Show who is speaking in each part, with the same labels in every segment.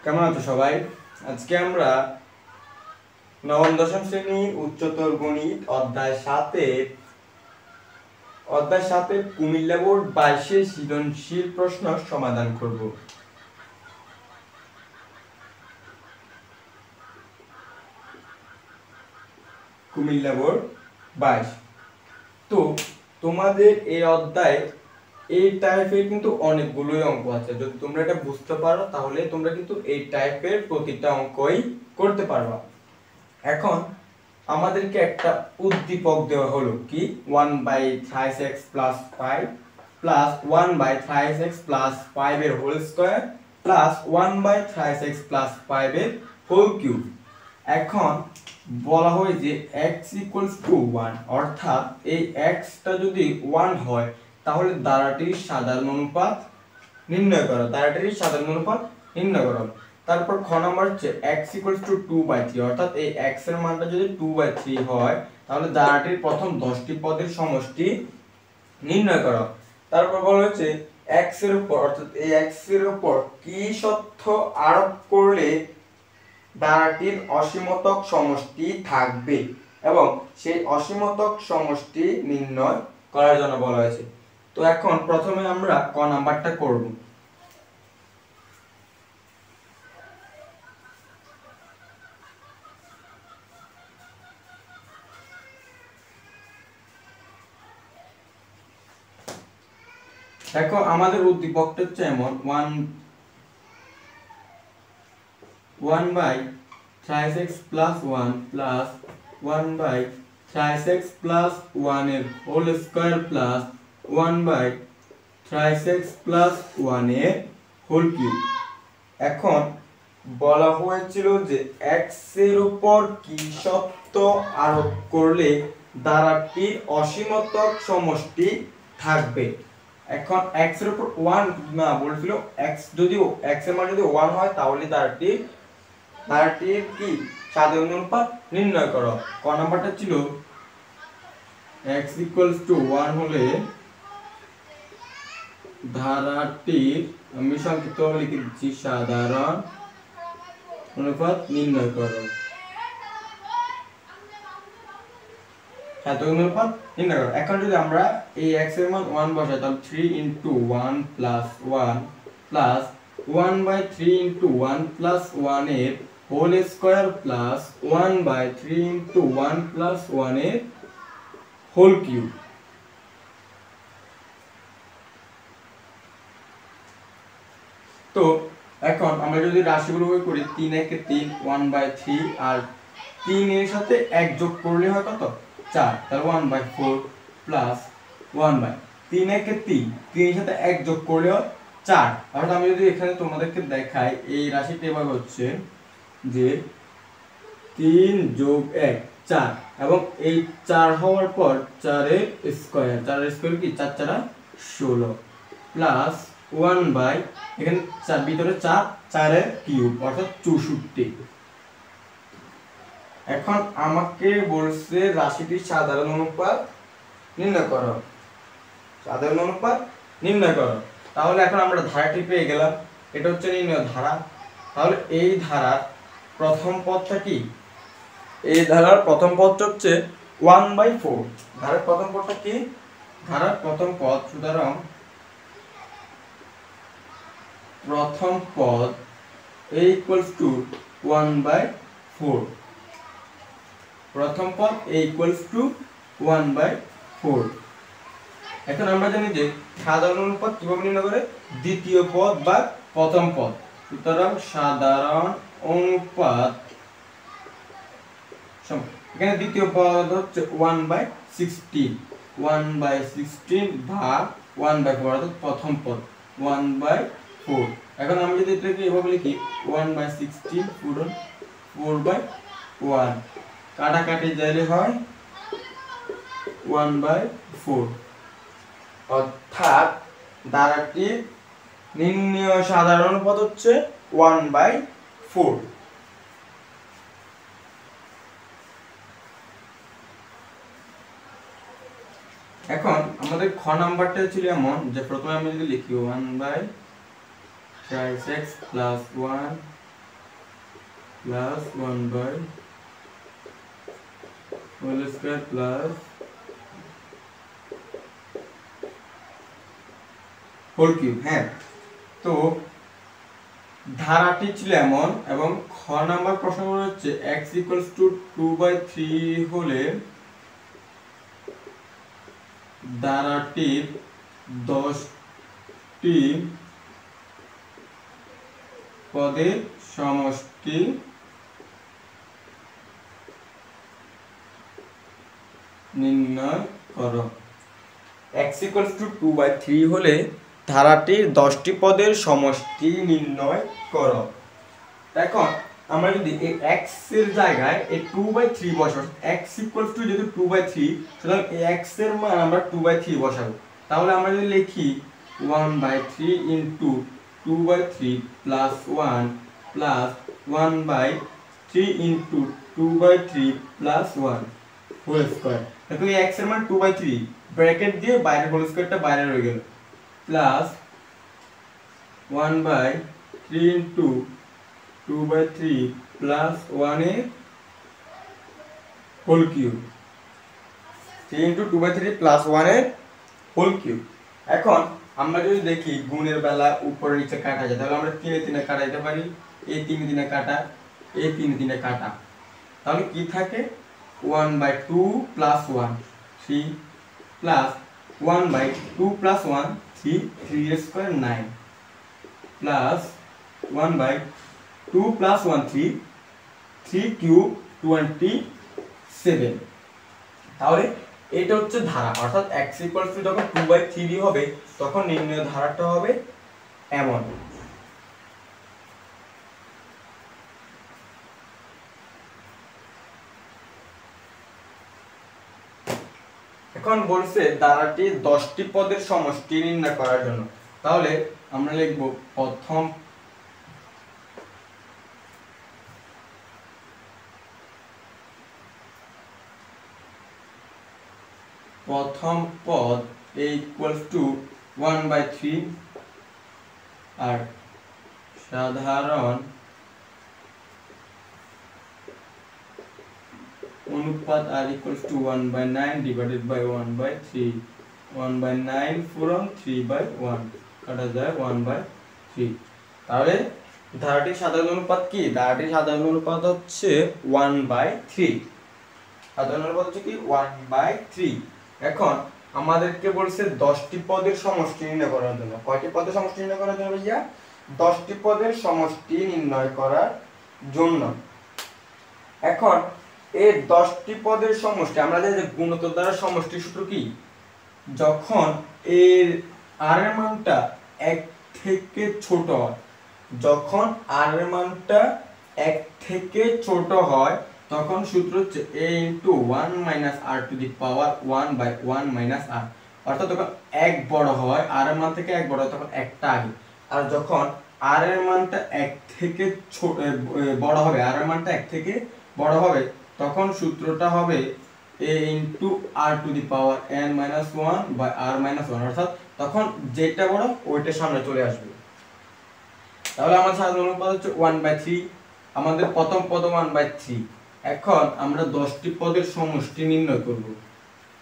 Speaker 1: কেমন আছো সবাই? আজকে আমরা নবম দশম শ্রেণী উচ্চতর গণিত অধ্যায় 7 কুমিল্লা বোর্ড 22 সৃজনশীল প্রশ্ন সমাধান করব। কুমিল্লা বোর্ড 22। তো তোমাদের এই অধ্যায় এই টাইপের কিন্তু অনেকগুলোই অঙ্ক আছে। যদি তোমরা এটা বুঝতে পারো তাহলে তোমরা কিন্তু এই টাইপের প্রতিটা অঙ্কই করতে পারবা। এখন আমাদেরকে একটা উদ্দীপক দেওয়া হলো কি 1/3x + 5 প্লাস 1/3x + 5 এর হোল স্কয়ার প্লাস 1/3x + 5 এর হোল কিউব। এখন বলা হয় যে x = 1, অর্থাৎ এই x টা যদি 1 হয় তাহলে দ্বারাটির সাধারণ অনুপাত নির্ণয় করো। তারপর খ নাম্বার হচ্ছে x = 2/3, অর্থাৎ এই x এর মানটা যদি 2/3 হয় তাহলে দ্বারাটির প্রথম 10টি পদের সমষ্টি নির্ণয় করো। তারপর বলা হচ্ছে x এর উপর, অর্থাৎ এই x এর উপর কি সত্য আরোপ করলে দ্বারাটির অসীমতক সমষ্টি থাকবে এবং সেই অসীমতক সমষ্টি নির্ণয় করার জন্য বলা হয়েছে। তো এখন প্রথমে আমরা ক নাম্বারটা করব। দেখো আমাদের উদ্দীপকটা হচ্ছে এমন 1/3x + 1 প্লাস 1/3x + 1 এর হোল স্কয়ার প্লাস 1/3x + 1 এর হোল কিউব। এখন বলা হয়েছিল যে x এর উপর কি সত্য আরোপ করলে দ্বারাটির অসীমতক সমষ্টি থাকবে। এখন x এর উপর 1 না বলছিল, x এর মান যদি 1 হয় তাহলে দ্বারাটির কি সাধারণ অনুপাত নির্ণয় করো। ক নাম্বারটা ছিল x = 1 হলে ধারাটির, আমি সংক্ষিপ্ত লিখে দিচ্ছি, সাধারণ অনুপাত নির্ণয় করো। এখন যদি আমরা এই x এর মান 1 বসাই তাহলে 3 × 1 + 1 প্লাস 1/3 × 1 + 1 এর হোল স্কয়ার প্লাস 1/3 × 1 + 1 এর হোল কিউব। তো এখন আমরা যদি রাশিগুলো করি 3 × 1 = 3, 1/3 আর 3 এর সাথে 1 যোগ করলে হয় কত? 4, তাহলে 1/4 প্লাস 1/3 × 3, 3 এর সাথে 1 যোগ করলে হয় 4। অর্থাৎ আমি যদি এখানে তোমাদেরকে দেখাই এই রাশিটা এভাবে হচ্ছে যে 3 + 1 4 এবং এই 4 হওয়ার পর 4 এর স্কয়ার, 4 এর স্কয়ার কি 4 4 16 প্লাস 1 এখানে 4 ভিতরে 4, 4 এর কিউব অর্থাৎ 64। এখন আমাকে বলছে রাশিটির সাধারণ অনুপাত নির্ণয় করো। তাহলে এখন আমরা ধারাটি পেয়ে গেলাম, এটা হচ্ছে নির্ণয় ধারা। তাহলে এই ধারার প্রথম পদটা কি? এই ধারার প্রথম পদটা হচ্ছে 1/4। ধারার প্রথম পদটা কি? ধারার প্রথম পদ, সুতরাং প্রথম পদ a = 1/4। প্রথম পদ a = 1/4। এখন আমরা জানি যে সাধারণ অনুপাত কিভাবে নির্ণয় করে? দ্বিতীয় পদ বা প্রথম পদ। সুতরাং সাধারণ অনুপাত, এখানে দ্বিতীয় পদ হচ্ছে 1/16, 1/16 ভাগ 1/4 অর্থাৎ প্রথম পদ 1/4। এখন আমি যদি এটাকে এভাবে লিখি 1/16 পূরণ 4/1, কাটাকাটি যাইলে হয় 1/4, অর্থাৎ দ্বারাটির নির্ণয় সাধারণ অনুপাত হচ্ছে 1/4। এখন আমাদের খ নাম্বারটা ছিল এমন যে প্রথমে আমি যদি লিখি 1/3x + 1 plus 1 by whole square plus whole cube. হ্যাঁ, তো ধারাটি ছিল এমন এবং খ নাম্বার প্রশ্ন হচ্ছে x = 2/3 হলে ধারাটির 10টি পদের সমষ্টি নির্ণয় করো। x = 2/3 হলে ধারাটির 10টি পদের সমষ্টি নির্ণয় করো। এখন আমরা যদি এই x এর জায়গায় এই 2/3 বসাবো, x = যেহেতু 2/3, সুতরাং এই x এর মান আমরা 2/3 বসাবো। তাহলে আমরা যদি লিখি 1/3 * 2/3 + 1 + 1/3 * 2/3 + 1 হোল স্কয়ার। দেখো এই x এর মান 2/3, ব্র্যাকেট দিয়ে বাইরে হোল স্কয়ারটা বাইরে রয়ে গেল, প্লাস 1/3 * 2/3 + 1 এর হোল কিউব, 3 * 2/3 + 1 এর হোল কিউব। এখন আমরা যদি দেখি গুণের বেলা উপরে নিচে কাটা যায়, তাহলে আমরা 3 এ 3 এ কাটাইতে পারি, এই 3 এ 3 এ কাটা, এই 3 এ 3 এ কাটা, তাহলে কি থাকে 1/2 + 1 3 প্লাস 1/2 + 1 3 3 এর স্কয়ার 9 প্লাস 1/2 + 1 3 3 কিউব 27। তাহলে এটা হচ্ছে ধারা, অর্থাৎ x = যখন 2/3 হবে তখন নির্ণয় ধারাটা হবে এমন। এখন বলছে ধারাটি 10টি পদের সমষ্টি নির্ণয় করার জন্য। তাহলে আমরা লিখব প্রথম পদ = 1/3 আর সাধারণ অনুপাত r = 1/9 / 1/3 1/9 পূরণ 3/1 কাটা যায় 1/3। তাহলে ধারাটির সাধারণ অনুপাত কি? ধারাটির সাধারণ অনুপাত হচ্ছে 1/3। সাধারণ অনুপাত হচ্ছে কি 1/3। এখন আমাদেরকে বলছে 10টি পদের সমষ্টি নির্ণয় করার জন্য। কয়টি পদের সমষ্টি নির্ণয় করার জন্য ভাইয়া? 10টি পদের সমষ্টি নির্ণয় করার জন্য। এখন এই 10টি পদের সমষ্টি আমরা জানি যে গুণোত্তর দ্বারা সমষ্টির সূত্র কি? যখন এর r এর মানটা 1 থেকে ছোট হয়, যখন r এর মানটা 1 থেকে ছোট হয় তখন সূত্র হচ্ছে a * 1 - r⁻1/1 - r, অর্থাৎ যখন 1 বড় হয়, r এর মান থেকে 1 বড় হয় তখন একটা আগে, আর যখন r এর মানটা 1 থেকে বড় হবে, r এর মানটা 1 থেকে বড় হবে তখন সূত্রটা হবে a * r⁻n-1/r-1, অর্থাৎ তখন যেটা বড় ওইটা সামনে চলে আসবে। তাহলে আমাদের সাধারণ অনুপাত হচ্ছে 1/3, আমাদের প্রথম পদ 1/3। এখন আমরা 10টি পদের সমষ্টি নির্ণয় করব।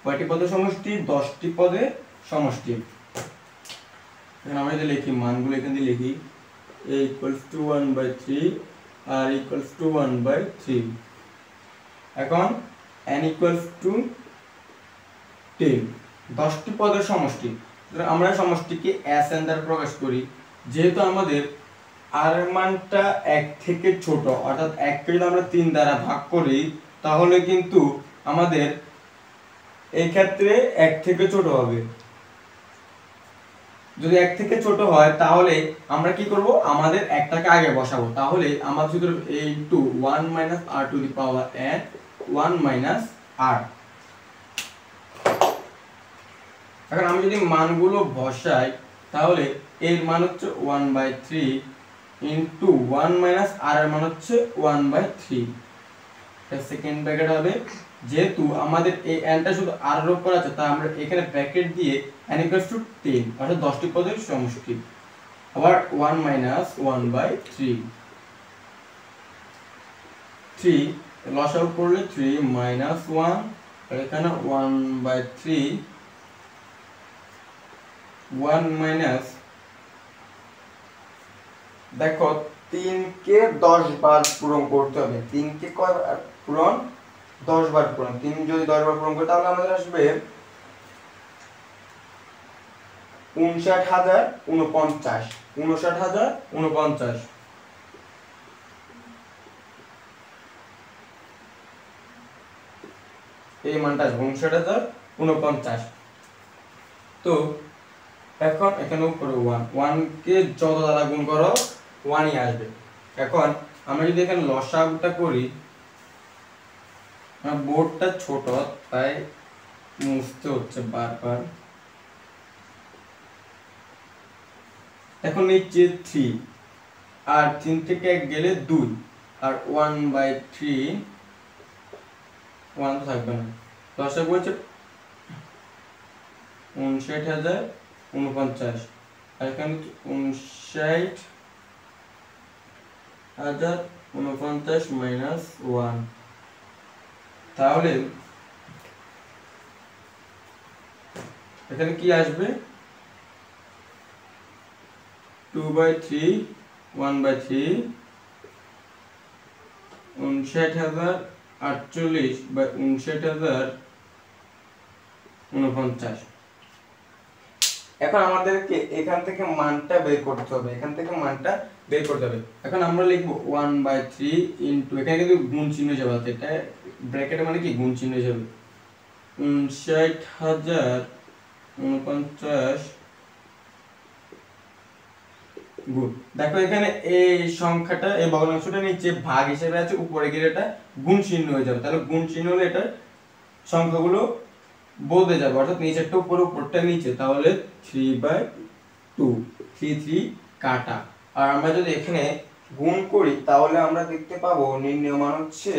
Speaker 1: কয়টি পদের সমষ্টি? 10টি পদের সমষ্টি। এখন আমরা যদি লিখি মানগুলো এখানে লিখি, a = 1/3 r = 1/3। এখন n = 10, 10টি পদের সমষ্টি। আমরা সমষ্টিকে Sn দ্বারা প্রকাশ করি। যেহেতু আমাদের r এর মানটা 1 থেকে ছোট, অর্থাৎ 1 কে যদি আমরা 3 দ্বারা ভাগ করি তাহলে কিন্তু আমাদের এই ক্ষেত্রে 1 থেকে ছোট হবে। যদি 1 থেকে ছোট হয় তাহলে আমরা কি করব? আমাদের একটাকে আগে বসাবো। তাহলে আমার সূত্র a * 1 - r⁻n 1 - r। এখন আমি যদি মানগুলো বসাই তাহলে এর মান হচ্ছে 1/3 * 1 - r এর মান হচ্ছে 1/3। এটা সেকেন্ড ব্র্যাকেট হবে। যেহেতু আমাদের এই n টা শুধু r এর উপর আছে তাই আমরা এখানে ব্র্যাকেট দিয়ে n = 10, অর্থাৎ 10টি পদের সমষ্টি। আবার 1 - 1/3। 3 লসাগু করলে 3 মাইনাস 1 আর এখানে 1/3 1 মাইনাস দেখো 3 কে 10 বার পূরণ করতে হবে 3 কে কয়বার পূরণ 10 বার পূরণ 3 যদি 10 বার পূরণ করি তাহলে আমাদের আসবে 59049 59049 এই মানটা 59049 তো এখন এখানে উপরে 1 1 কে যত দ্বারা গুণ করো 1 ই আসবে এখন আমরা যদি এখানে লসাগুটা করি আমার বোর্ডটা ছোট তাই মুছতে হচ্ছে বারবার এখন নিচে 3 আর 3 থেকে 1 গেলে 2 আর 1/3 1 তো থাকবে না লসাগু হচ্ছে 59049 আর এখানে 59049 মাইনাস 1 তাহলে এখানে কি আসবে 2/3 1/3 59048/59049 এখন আমাদেরকে এখান থেকে মানটা বের করতে হবে এখন আমরা লিখব 1/3 ইনটু এখানে কিন্তু গুণ চিহ্ন যাবে এটা ব্র্যাকেটে মানে কি গুণ চিহ্ন যাবে 59049 গুণ দেখো এখানে এই সংখ্যাটা এই ভগ্নাংশটা নিচে ভাগ হিসেবে আছে উপরে গিয়ে এটা গুণ চিহ্ন হয়ে যাবে তাহলে গুণ চিহ্ন হলে এটা সংখ্যাগুলো বদলে যাবে অর্থাৎ নিচেরটা উপরে উপরটা নিচে তাহলে 3/2 3 কাটা আর আমরা যদি এখানে গুণ করি তাহলে আমরা দেখতে পাবো নির্ণয় মান হচ্ছে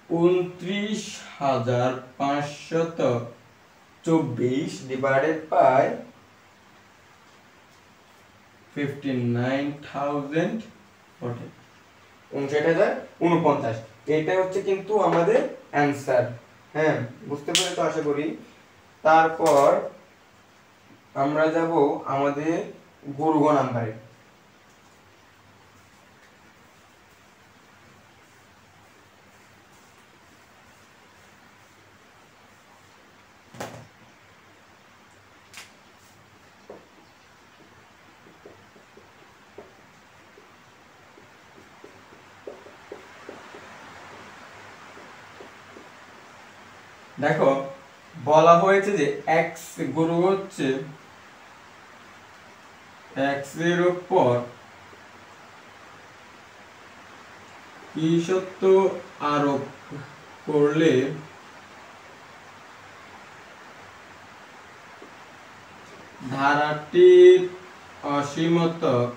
Speaker 1: 29524 ডিভাইডেড বাই 59049 এটা হচ্ছে কিন্তু আমাদের অ্যানসার হ্যাঁ বুঝতে পেরে তো আশা করি তারপর আমরা যাব আমাদের গুণ নাম্বারে দেখো বলা হয়েছে যে x গুণ হচ্ছে x এর উপর কি সত্য আরোপ করলে ধারাটির অসীমতক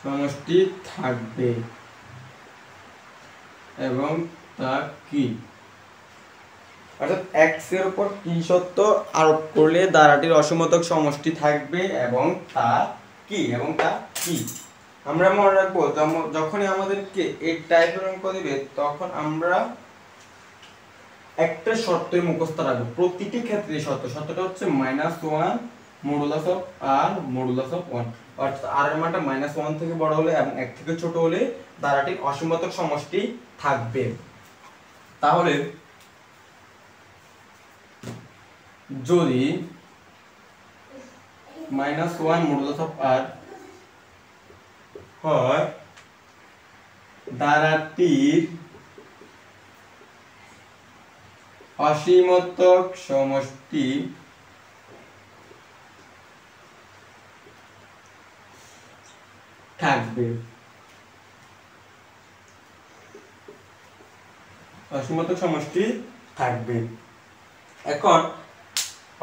Speaker 1: সমষ্টি থাকবে এবং তা কি অর্থাৎ x এর উপর কি সত্য আরোপ করলে ধারাটির অসীমতক সমষ্টি থাকবে এবং তা কি আমরা মনে রাখবো যখনই আমাদেরকে এই টাইপের অঙ্ক দিবে তখন আমরা একটা শর্তের মুখস্থ রাখবো প্রতিটি ক্ষেত্রে শর্তটা হচ্ছে -1 modulus of r modulus of 1 অর্থাৎ r এর মানটা -1 থেকে বড় হলে এবং 1 থেকে ছোট হলে ধারাটির অসীমতক সমষ্টি থাকবে তাহলে যদি -1 মডুলাস অফ r হয় ধারাটির অসীমতক সমষ্টি থাকবে অসীমতক সমষ্টি থাকবে এখন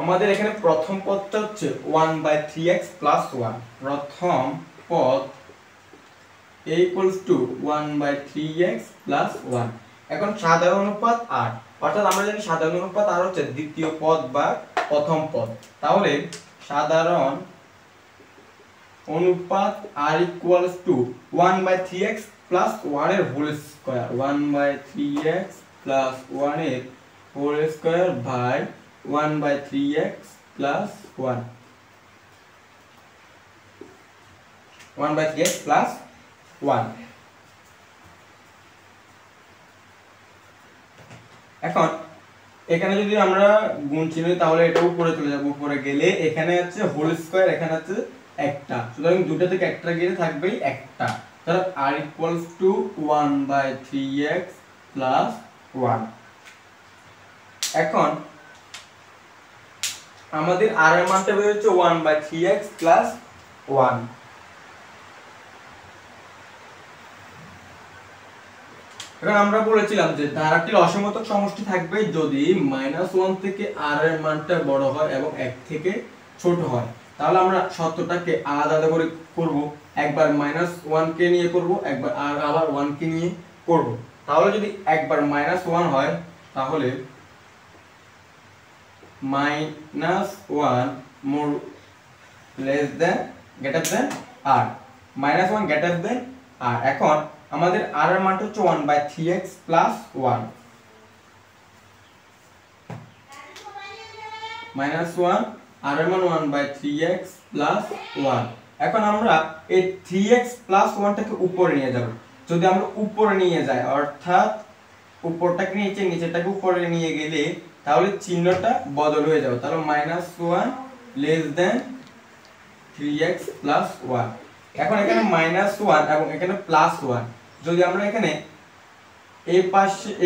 Speaker 1: আমাদের এখানে প্রথম পদটা হচ্ছে 1/3x + 1 প্রথম পদ a = 1/3x + 1 এখন সাধারণ অনুপাত r অর্থাৎ আমরা জানি সাধারণ অনুপাত r হচ্ছে দ্বিতীয় পদ বা প্রথম পদ তাহলে সাধারণ অনুপাত r equals to 1/3x plus 1 এর হোল স্কয়ার, 1/3x প্লাস 1 এর whole square by 1/3x plus 1, 1/3x plus 1। এখন এখানে যদি আমরা গুণ চিহ্ন তাহলে এটা উপরে চলে যাবে, উপরে গেলে এখানে আছে হোল স্কয়ার, এখানে আছে একটা, সুতরাং দুটো থেকে একটা গেলে থাকবেই একটা, তাহলে r equals to 1/3x plus 1। এখন আমাদের r এর মানটা বের হচ্ছে 1/3x প্লাস 1। এখন আমরা বলেছিলাম যে ধারাটির অসীমতক সমষ্টি থাকবে যদি -1 থেকে r এর মানটা বড় হয় এবং 1 থেকে ছোট হয়। তাহলে আমরা শর্তটাকে আলাদা আলাদা করে করব, একবার -1 কে নিয়ে করব, একবার আবার 1 কে নিয়ে করব। তাহলে যদি একবার -1 হয় তাহলে -1 মোর less than greater than r, -1 greater than r। এখন আমাদের r এর মানটা হচ্ছে 1/3x প্লাস 1, -1 r এর মান 1/3x প্লাস 1। এখন আমরা এই 3x প্লাস 1 টাকে উপরে নিয়ে যাব। যদি আমরা উপরে নিয়ে যাই অর্থাৎ উপরটাকে নিচে নিচেটাকে উপরে নিয়ে গেলে তাহলে চিহ্নটা বদল হয়ে যাবে, তাহলে -1 লেস দেন 3x প্লাস 1। এখন এখানে -1 এবং এখানে +1, যদি আমরা এখানে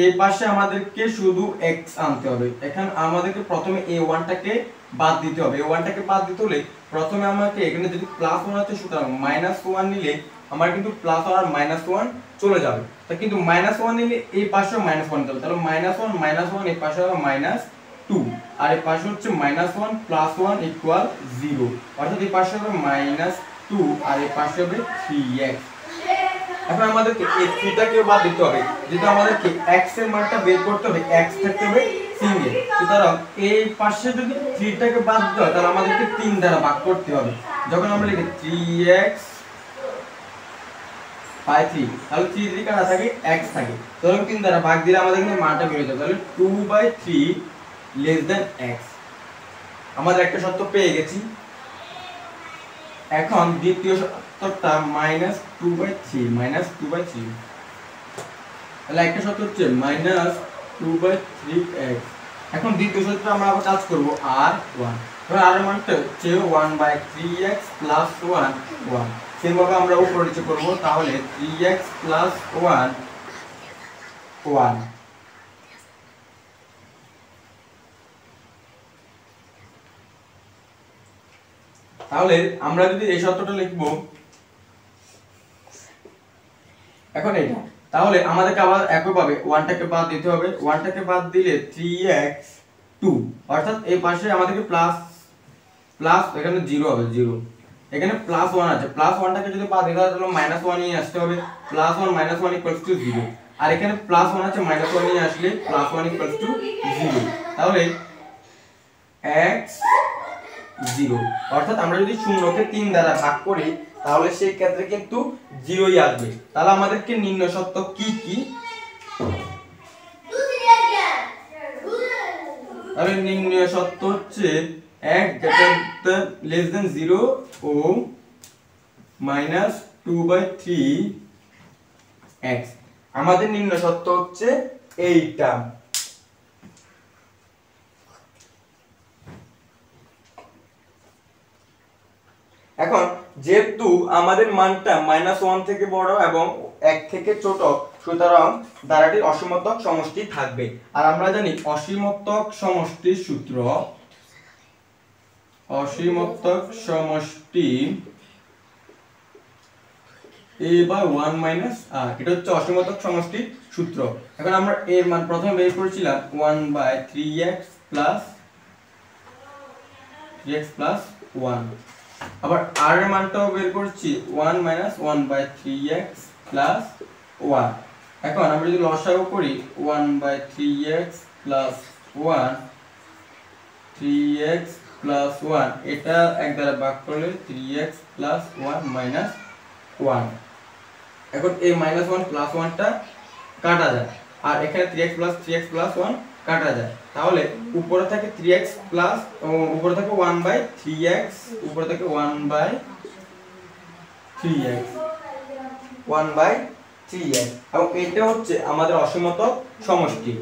Speaker 1: এই পাশে আমাদেরকে শুধু x আনতে হবে। এখানে আমাদেরকে প্রথমে a1 টাকে বাদ দিতে হবে, a1 টাকে বাদ দিতে হলে প্রথমে আমাকে এখানে যদি +1 আছে সুতরাং -1 নিলে আমার কিন্তু +1 আর -1 চলে যাবে, তা কিন্তু -1 নিলে এই পাশেও -1 নিতে হবে, তাহলে -1 এই পাশে হবে -2 আর এই পাশে হচ্ছে -1 + 1 = 0, অর্থাৎ এই পাশে হবে -2 আর এই পাশে হবে 3x। এখন আমাদেরকে এই 3 টাকে বাদ দিতে হবে, যেহেতু আমাদেরকে x এর মানটা বের করতে হবে, x থাকতে হবে সিঙ্গেল, সুতরাং এই পাশে যদি 3 টাকে বাদ দিতে হয় তাহলে আমাদেরকে 3 দ্বারা ভাগ করতে হবে। যখন আমরা লিখি 3x বাই 3 তাহলে 3 3 কাটা থাকে x থাকে, তাহলে 3 দ্বারা ভাগ দিলে আমাদের কিন্তু মানটা বের হয়ে যাবে, তাহলে 2/3 লেস দেন x। আমাদের একটা শর্ত পেয়ে গেছি। এখন দ্বিতীয় শর্তটা -2/3 তাহলে একটা শর্ত হচ্ছে -2/3x। এখন দ্বিতীয় সূত্রে আমরা আবার কাজ করব r1, তাহলে r এর মানটা হচ্ছে 1/3x প্লাস 1 সেম ভাবে আমরা উপরে নিচে করব, তাহলে 3x প্লাস 1 তাহলে আমরা যদি এই শর্তটা লিখব এখন এটা, তাহলে আমাদেরকে আবার একইভাবে 1 টাকে বাদ দিতে হবে, 1 টাকে বাদ দিলে 3x2, অর্থাৎ এই পাশে আমাদেরকে প্লাস এখানে 0 হবে, 0 এখানে +1 আছে, +1 টাকে যদি বাদ দিতে হয় তাহলে -1 নিয়ে আসতে হবে, +1 -1 = 0 আর এখানে +1 আছে, -1 নিয়ে আসলে +1 = 0, তাহলে x 0, অর্থাৎ আমরা যদি শূন্যকে 3 দ্বারা ভাগ করি তাহলে সেই ক্ষেত্রে কিন্তু 0ই আসবে। তাহলে আমাদেরকে নির্ণয় শর্ত কি কি, তাহলে নির্ণয় শর্ত হচ্ছে x লেস দেন 0 ও -2/3x। আমাদের নির্ণয় শর্ত হচ্ছে এইটা। এখন যেহেতু আমাদের মানটা -1 থেকে বড় এবং 1 থেকে ছোট, সুতরাং ধারাটির অসীমতক সমষ্টি থাকবে। আর আমরা জানি অসীমতক সমষ্টির সূত্র, অসীমতক সমষ্টি a/1 - r, এটা হচ্ছে অসীমতক সমষ্টির সূত্র। এখন আমরা এর মান প্রথমে বের করেছিলাম 1/3x প্লাস 1, আবার r এর মানটাও বের করছি 1 - 1/3x প্লাস 1। এখন আমরা যদি লসাগু করি 1/3x প্লাস 1, 3x প্লাস 1 এটা এক দ্বারা ভাগ করলে 3x প্লাস 1 মাইনাস 1। এখন এই মাইনাস 1 প্লাস 1 টা কাটা যায়, আর এখানে 3x প্লাস 1 কাটা যায়, তাহলে উপরে থাকে 3x প্লাস উপরে থাকে 1/3x, উপরে থাকে 1/3x 1/3x, এবং এটা হচ্ছে আমাদের অসীমতক সমষ্টি।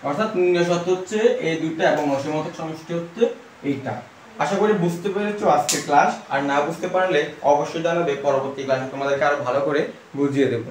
Speaker 1: অর্থাৎ নির্ণয় সূত্র হচ্ছে এই দুইটা এবং অসীমতক সমষ্টি হচ্ছে এইটা। আশা করি বুঝতে পেরেছো আজকে ক্লাস, আর না বুঝতে পারলে অবশ্যই জানাবে, পরবর্তী ক্লাসে তোমাদেরকে আরো ভালো করে বুঝিয়ে দেব।